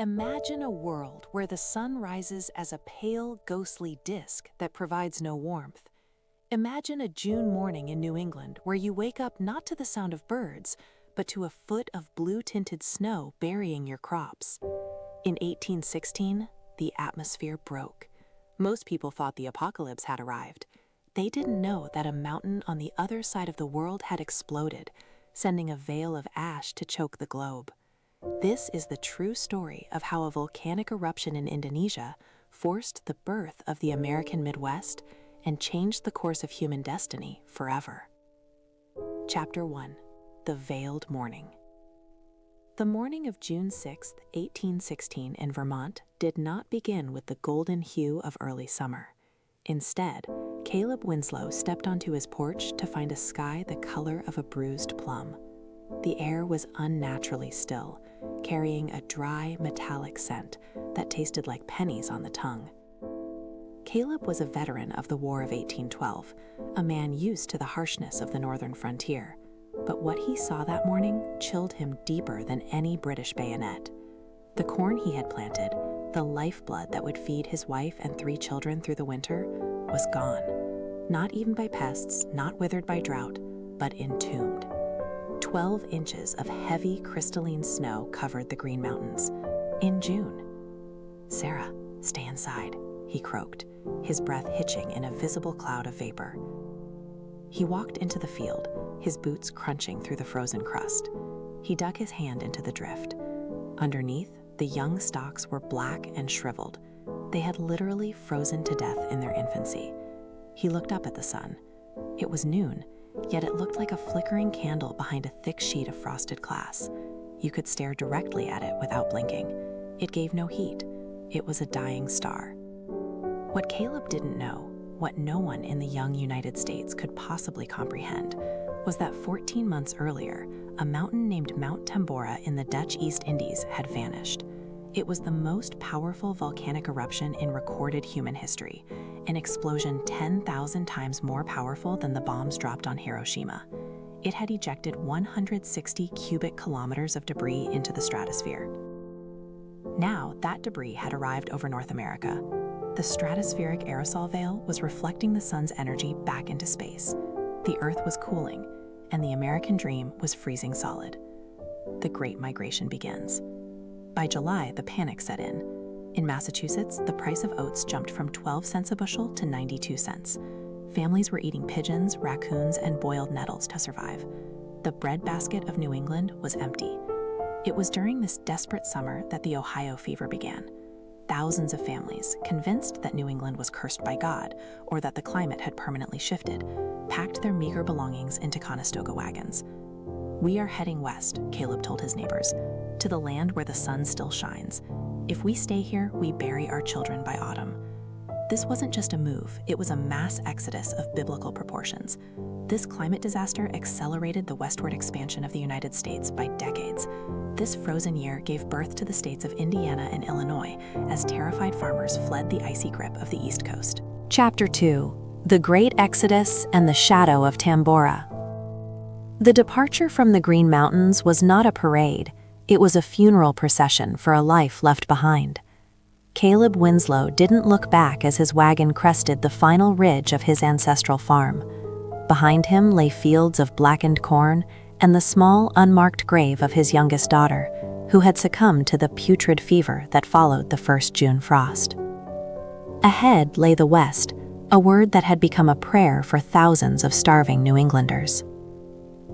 Imagine a world where the sun rises as a pale, ghostly disk that provides no warmth. Imagine a June morning in New England where you wake up not to the sound of birds, but to a foot of blue-tinted snow burying your crops. In 1816, the atmosphere broke. Most people thought the apocalypse had arrived. They didn't know that a mountain on the other side of the world had exploded, sending a veil of ash to choke the globe. This is the true story of how a volcanic eruption in Indonesia forced the birth of the American Midwest and changed the course of human destiny forever. Chapter 1. The Veiled Morning. The morning of June 6, 1816 in Vermont did not begin with the golden hue of early summer. Instead, Caleb Winslow stepped onto his porch to find a sky the color of a bruised plum. The air was unnaturally still, carrying a dry, metallic scent that tasted like pennies on the tongue. Caleb was a veteran of the War of 1812, a man used to the harshness of the northern frontier. But what he saw that morning chilled him deeper than any British bayonet. The corn he had planted, the lifeblood that would feed his wife and 3 children through the winter, was gone. Not even by pests, not withered by drought, but entombed. 12 inches of heavy crystalline snow covered the Green Mountains in June. "Sarah, stay inside," he croaked, his breath hitching in a visible cloud of vapor. He walked into the field, his boots crunching through the frozen crust. He dug his hand into the drift. Underneath, the young stalks were black and shriveled. They had literally frozen to death in their infancy. He looked up at the sun. It was noon, yet it looked like a flickering candle behind a thick sheet of frosted glass. You could stare directly at it without blinking. It gave no heat. It was a dying star. What Caleb didn't know, what no one in the young United States could possibly comprehend, was that 14 months earlier, a mountain named Mount Tambora in the Dutch East Indies had vanished. It was the most powerful volcanic eruption in recorded human history, an explosion 10,000 times more powerful than the bombs dropped on Hiroshima. It had ejected 160 cubic kilometers of debris into the stratosphere. Now, that debris had arrived over North America. The stratospheric aerosol veil was reflecting the sun's energy back into space. The Earth was cooling, and the American dream was freezing solid. The Great Migration begins. By July, the panic set in. In Massachusetts, the price of oats jumped from 12 cents a bushel to 92 cents. Families were eating pigeons, raccoons, and boiled nettles to survive. The breadbasket of New England was empty. It was during this desperate summer that the Ohio fever began. Thousands of families, convinced that New England was cursed by God or that the climate had permanently shifted, packed their meager belongings into Conestoga wagons. "We are heading west," Caleb told his neighbors, "to the land where the sun still shines. If we stay here, we bury our children by autumn." This wasn't just a move, it was a mass exodus of biblical proportions. This climate disaster accelerated the westward expansion of the United States by decades. This frozen year gave birth to the states of Indiana and Illinois as terrified farmers fled the icy grip of the East Coast. Chapter 2. The Great Exodus and the Shadow of Tambora. The departure from the Green Mountains was not a parade. It was a funeral procession for a life left behind. Caleb Winslow didn't look back as his wagon crested the final ridge of his ancestral farm. Behind him lay fields of blackened corn and the small, unmarked grave of his youngest daughter, who had succumbed to the putrid fever that followed the first June frost. Ahead lay the West, a word that had become a prayer for thousands of starving New Englanders.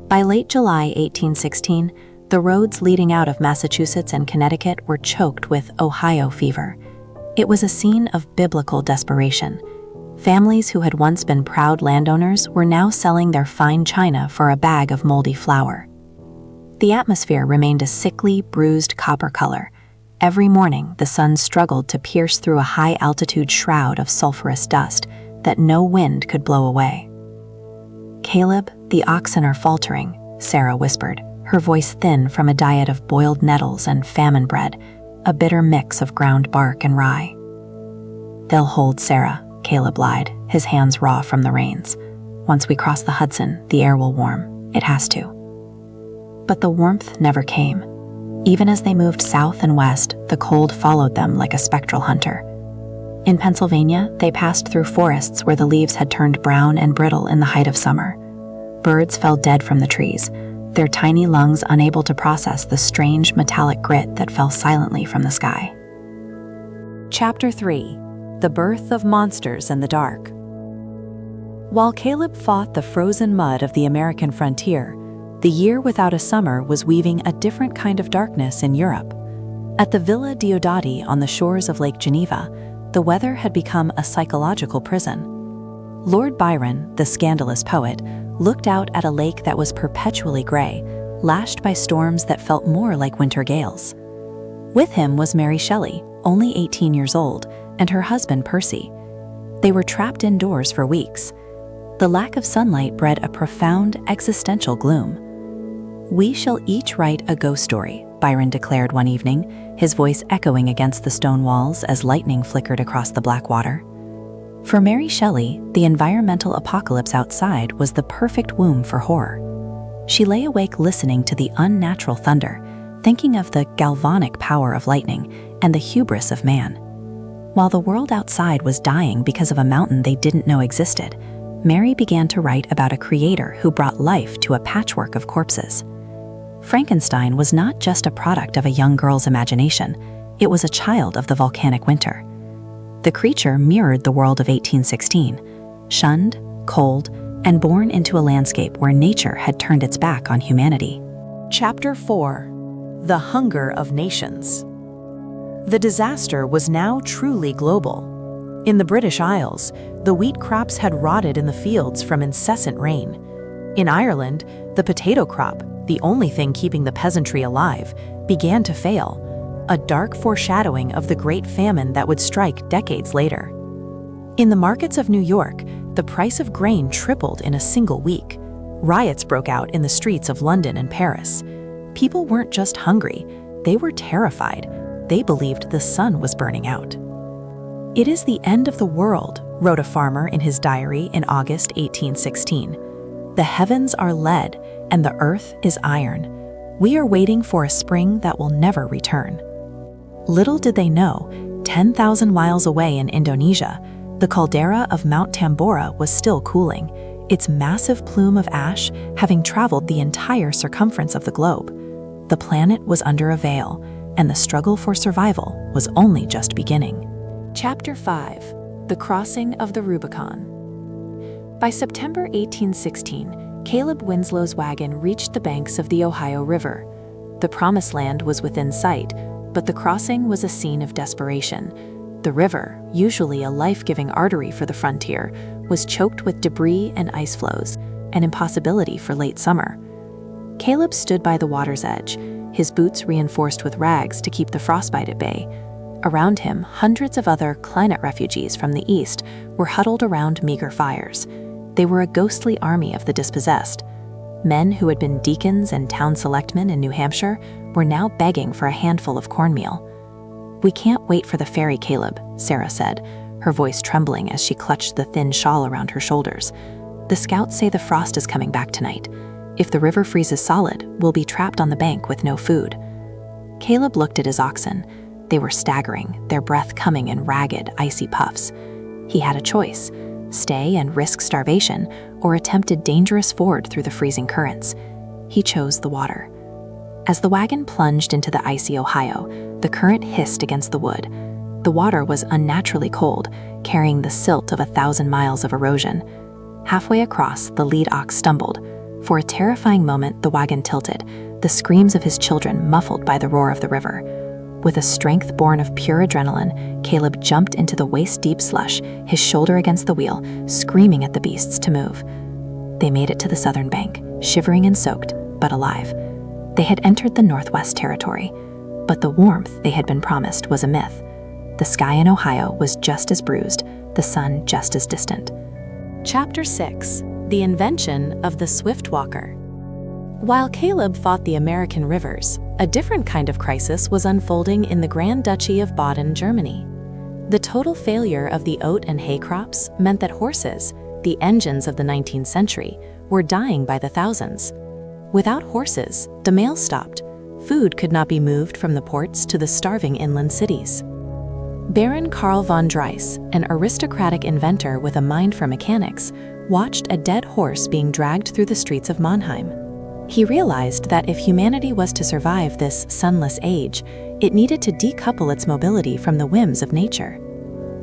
By late July 1816, the roads leading out of Massachusetts and Connecticut were choked with Ohio fever. It was a scene of biblical desperation. Families who had once been proud landowners were now selling their fine china for a bag of moldy flour. The atmosphere remained a sickly, bruised copper color. Every morning, the sun struggled to pierce through a high-altitude shroud of sulfurous dust that no wind could blow away. "Caleb, the oxen are faltering," Sarah whispered, her voice thin from a diet of boiled nettles and famine bread, a bitter mix of ground bark and rye. "They'll hold, Sarah," Caleb lied, his hands raw from the reins. "Once we cross the Hudson, the air will warm. It has to." But the warmth never came. Even as they moved south and west, the cold followed them like a spectral hunter. In Pennsylvania, they passed through forests where the leaves had turned brown and brittle in the height of summer. Birds fell dead from the trees, their tiny lungs unable to process the strange metallic grit that fell silently from the sky. Chapter 3: The Birth of Monsters in the Dark. While Caleb fought the frozen mud of the American frontier, the year without a summer was weaving a different kind of darkness in Europe. At the Villa Diodati on the shores of Lake Geneva, the weather had become a psychological prison. Lord Byron, the scandalous poet, looked out at a lake that was perpetually gray, lashed by storms that felt more like winter gales. With him was Mary Shelley, only 18 years old, and her husband Percy. They were trapped indoors for weeks. The lack of sunlight bred a profound existential gloom. "We shall each write a ghost story," Byron declared one evening, his voice echoing against the stone walls as lightning flickered across the black water. For Mary Shelley, the environmental apocalypse outside was the perfect womb for horror. She lay awake listening to the unnatural thunder, thinking of the galvanic power of lightning and the hubris of man. While the world outside was dying because of a mountain they didn't know existed, Mary began to write about a creator who brought life to a patchwork of corpses. Frankenstein was not just a product of a young girl's imagination, it was a child of the volcanic winter. The creature mirrored the world of 1816, shunned, cold, and born into a landscape where nature had turned its back on humanity. Chapter 4: The Hunger of Nations. The disaster was now truly global. In the British Isles, the wheat crops had rotted in the fields from incessant rain. In Ireland, the potato crop, the only thing keeping the peasantry alive, began to fail, a dark foreshadowing of the Great Famine that would strike decades later. In the markets of New York, the price of grain tripled in a single week. Riots broke out in the streets of London and Paris. People weren't just hungry, they were terrified. They believed the sun was burning out. "It is the end of the world," wrote a farmer in his diary in August 1816. "The heavens are lead, and the earth is iron. We are waiting for a spring that will never return." Little did they know, 10,000 miles away in Indonesia, the caldera of Mount Tambora was still cooling, its massive plume of ash having traveled the entire circumference of the globe. The planet was under a veil, and the struggle for survival was only just beginning. Chapter 5: The Crossing of the Rubicon. By September 1816, Caleb Winslow's wagon reached the banks of the Ohio River. The Promised Land was within sight, but the crossing was a scene of desperation. The river, usually a life-giving artery for the frontier, was choked with debris and ice floes, an impossibility for late summer. Caleb stood by the water's edge, his boots reinforced with rags to keep the frostbite at bay. Around him, hundreds of other climate refugees from the east were huddled around meager fires. They were a ghostly army of the dispossessed. Men who had been deacons and town selectmen in New Hampshire were now begging for a handful of cornmeal. "We can't wait for the ferry, Caleb," Sarah said, her voice trembling as she clutched the thin shawl around her shoulders. "The scouts say the frost is coming back tonight. If the river freezes solid, we'll be trapped on the bank with no food." Caleb looked at his oxen. They were staggering, their breath coming in ragged, icy puffs. He had a choice: stay and risk starvation, or attempt a dangerous ford through the freezing currents. He chose the water. As the wagon plunged into the icy Ohio, the current hissed against the wood. The water was unnaturally cold, carrying the silt of 1,000 miles of erosion. Halfway across, the lead ox stumbled. For a terrifying moment, the wagon tilted, the screams of his children muffled by the roar of the river. With a strength born of pure adrenaline, Caleb jumped into the waist-deep slush, his shoulder against the wheel, screaming at the beasts to move. They made it to the southern bank, shivering and soaked, but alive. They had entered the Northwest Territory, but the warmth they had been promised was a myth. The sky in Ohio was just as bruised, the sun just as distant. Chapter 6: The Invention of the Swift Walker. While Caleb fought the American rivers, a different kind of crisis was unfolding in the Grand Duchy of Baden, Germany. The total failure of the oat and hay crops meant that horses, the engines of the 19th century, were dying by the thousands. Without horses, the mail stopped. Food could not be moved from the ports to the starving inland cities. Baron Karl von Drais, an aristocratic inventor with a mind for mechanics, watched a dead horse being dragged through the streets of Mannheim. He realized that if humanity was to survive this sunless age, it needed to decouple its mobility from the whims of nature.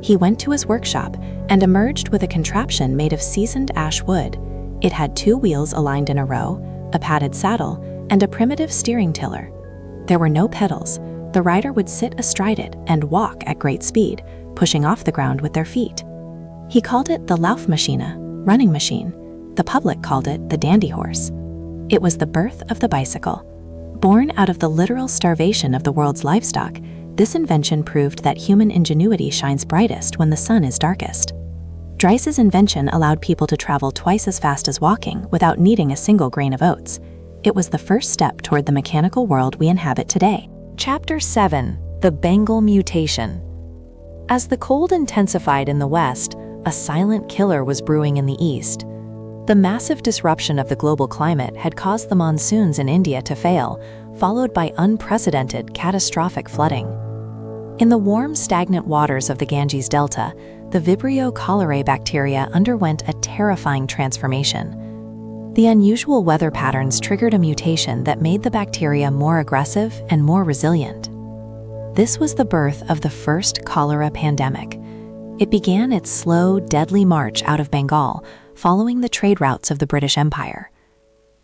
He went to his workshop and emerged with a contraption made of seasoned ash wood. It had 2 wheels aligned in a row, a padded saddle, and a primitive steering tiller. There were no pedals. The rider would sit astride it and walk at great speed, pushing off the ground with their feet. He called it the Laufmaschine, running machine. The public called it the dandy horse. It was the birth of the bicycle. Born out of the literal starvation of the world's livestock, this invention proved that human ingenuity shines brightest when the sun is darkest. Dreis's invention allowed people to travel twice as fast as walking without needing a single grain of oats. It was the first step toward the mechanical world we inhabit today. Chapter 7: The Bengal Mutation. As the cold intensified in the west, a silent killer was brewing in the east. The massive disruption of the global climate had caused the monsoons in India to fail, followed by unprecedented, catastrophic flooding. In the warm, stagnant waters of the Ganges Delta, the Vibrio cholerae bacteria underwent a terrifying transformation. The unusual weather patterns triggered a mutation that made the bacteria more aggressive and more resilient. This was the birth of the first cholera pandemic. It began its slow, deadly march out of Bengal, following the trade routes of the British Empire.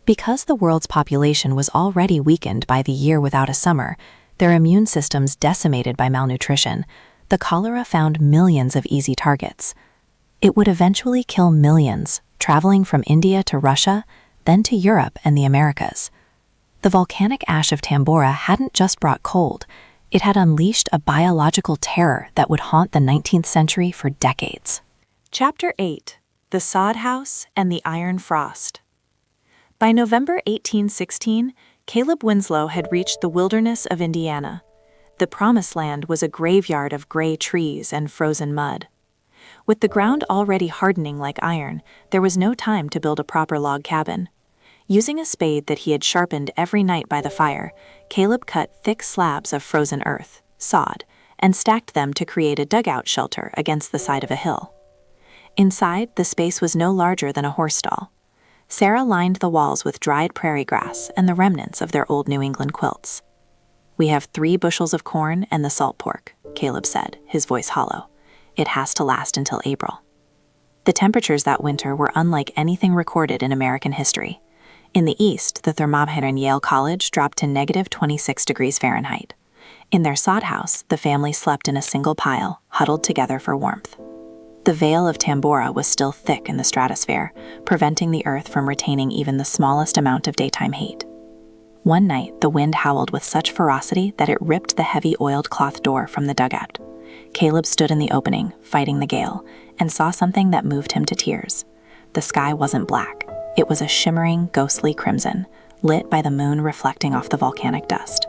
Because the world's population was already weakened by the year without a summer, their immune systems decimated by malnutrition, the cholera found millions of easy targets. It would eventually kill millions, traveling from India to Russia, then to Europe and the Americas. The volcanic ash of Tambora hadn't just brought cold, it had unleashed a biological terror that would haunt the 19th century for decades. Chapter 8: The Sod House and the Iron Frost. By November 1816, Caleb Winslow had reached the wilderness of Indiana. The Promised Land was a graveyard of gray trees and frozen mud. With the ground already hardening like iron, there was no time to build a proper log cabin. Using a spade that he had sharpened every night by the fire, Caleb cut thick slabs of frozen earth, sod, and stacked them to create a dugout shelter against the side of a hill. Inside, the space was no larger than a horse stall. Sarah lined the walls with dried prairie grass and the remnants of their old New England quilts. "We have 3 bushels of corn and the salt pork," Caleb said, his voice hollow. "It has to last until April." The temperatures that winter were unlike anything recorded in American history. In the east, the thermometer in Yale College dropped to -26 degrees Fahrenheit. In their sod house, the family slept in a single pile, huddled together for warmth. The veil of Tambora was still thick in the stratosphere, preventing the earth from retaining even the smallest amount of daytime heat. One night, the wind howled with such ferocity that it ripped the heavy oiled cloth door from the dugout. Caleb stood in the opening, fighting the gale, and saw something that moved him to tears. The sky wasn't black. It was a shimmering, ghostly crimson, lit by the moon reflecting off the volcanic dust.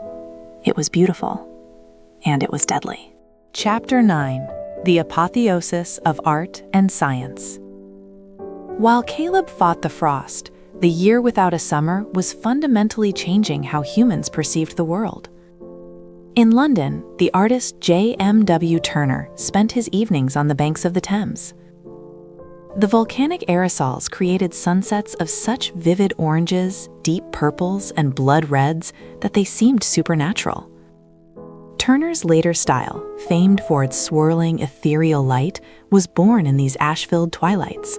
It was beautiful, and it was deadly. Chapter 9: The Apotheosis of Art and Science. While Caleb fought the frost, the year without a summer was fundamentally changing how humans perceived the world. In London, the artist J.M.W. Turner spent his evenings on the banks of the Thames. The volcanic aerosols created sunsets of such vivid oranges, deep purples, and blood reds that they seemed supernatural. Turner's later style, famed for its swirling, ethereal light, was born in these ash-filled twilights.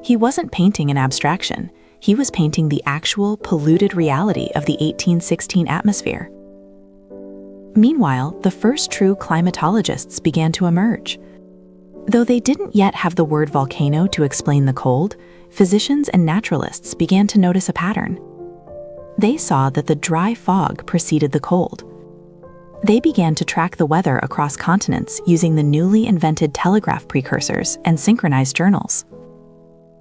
He wasn't painting an abstraction, he was painting the actual, polluted reality of the 1816 atmosphere. Meanwhile, the first true climatologists began to emerge. Though they didn't yet have the word volcano to explain the cold, physicians and naturalists began to notice a pattern. They saw that the dry fog preceded the cold. They began to track the weather across continents using the newly invented telegraph precursors and synchronized journals.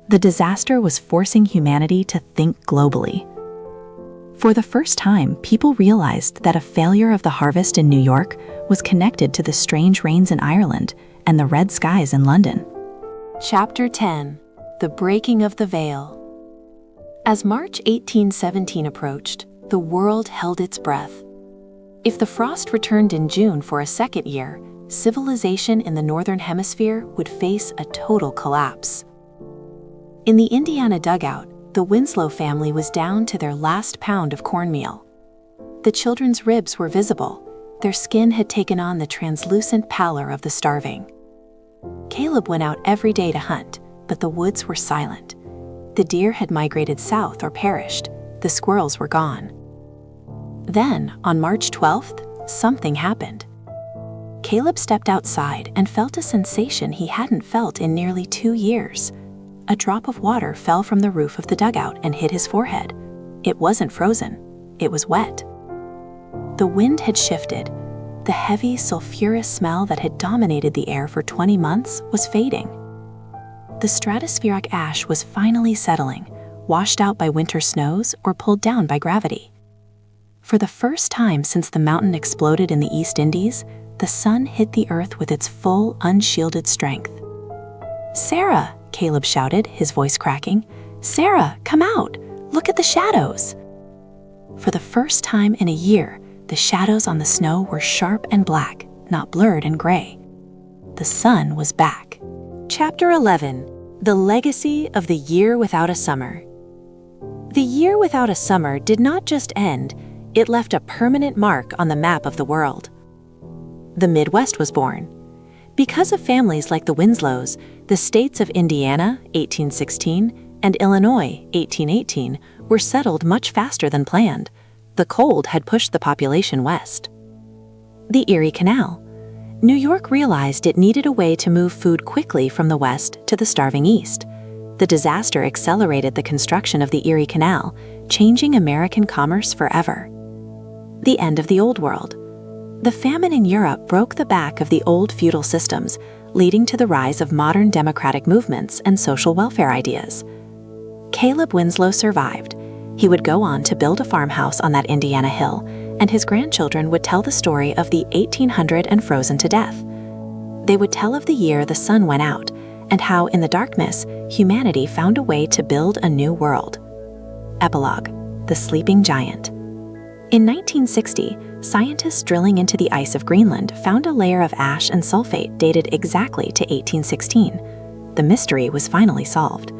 The disaster was forcing humanity to think globally. For the first time, people realized that a failure of the harvest in New York was connected to the strange rains in Ireland and the red skies in London. Chapter 10: The Breaking of the Veil. As March 1817 approached, the world held its breath. If the frost returned in June for a second year, civilization in the Northern Hemisphere would face a total collapse. In the Indiana dugout, the Winslow family was down to their last pound of cornmeal. The children's ribs were visible. Their skin had taken on the translucent pallor of the starving. Caleb went out every day to hunt, but the woods were silent. The deer had migrated south or perished. The squirrels were gone. Then, on March 12th, something happened. Caleb stepped outside and felt a sensation he hadn't felt in nearly 2 years. A drop of water fell from the roof of the dugout and hit his forehead. It wasn't frozen. It was wet. The wind had shifted. The heavy, sulfurous smell that had dominated the air for 20 months was fading. The stratospheric ash was finally settling, washed out by winter snows or pulled down by gravity. For the first time since the mountain exploded in the East Indies, the sun hit the earth with its full, unshielded strength. "Sarah!" Caleb shouted, his voice cracking. "Sarah, come out! Look at the shadows!" For the first time in a year, the shadows on the snow were sharp and black, not blurred and gray. The sun was back. Chapter 11. The Legacy of the Year Without a Summer. The year without a summer did not just end, it left a permanent mark on the map of the world. The Midwest was born. Because of families like the Winslows, the states of Indiana, 1816, and Illinois, 1818, were settled much faster than planned. The cold had pushed the population west. The Erie Canal. New York realized it needed a way to move food quickly from the west to the starving east. The disaster accelerated the construction of the Erie Canal, changing American commerce forever. The end of the Old World. The famine in Europe broke the back of the old feudal systems, leading to the rise of modern democratic movements and social welfare ideas. Caleb Winslow survived. He would go on to build a farmhouse on that Indiana hill, and his grandchildren would tell the story of the 1800 and frozen to death. They would tell of the year the sun went out, and how in the darkness, humanity found a way to build a new world. Epilogue: The Sleeping Giant. In 1960, scientists drilling into the ice of Greenland found a layer of ash and sulfate dated exactly to 1816. The mystery was finally solved.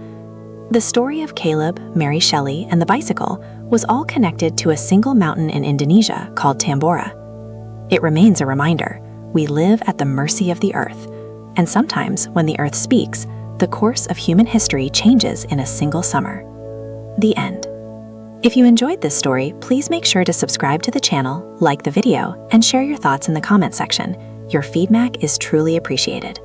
The story of Caleb, Mary Shelley, and the bicycle was all connected to a single mountain in Indonesia called Tambora. It remains a reminder: we live at the mercy of the earth, and sometimes when the earth speaks, the course of human history changes in a single summer. The end. If you enjoyed this story, please make sure to subscribe to the channel, like the video, and share your thoughts in the comment section. Your feedback is truly appreciated.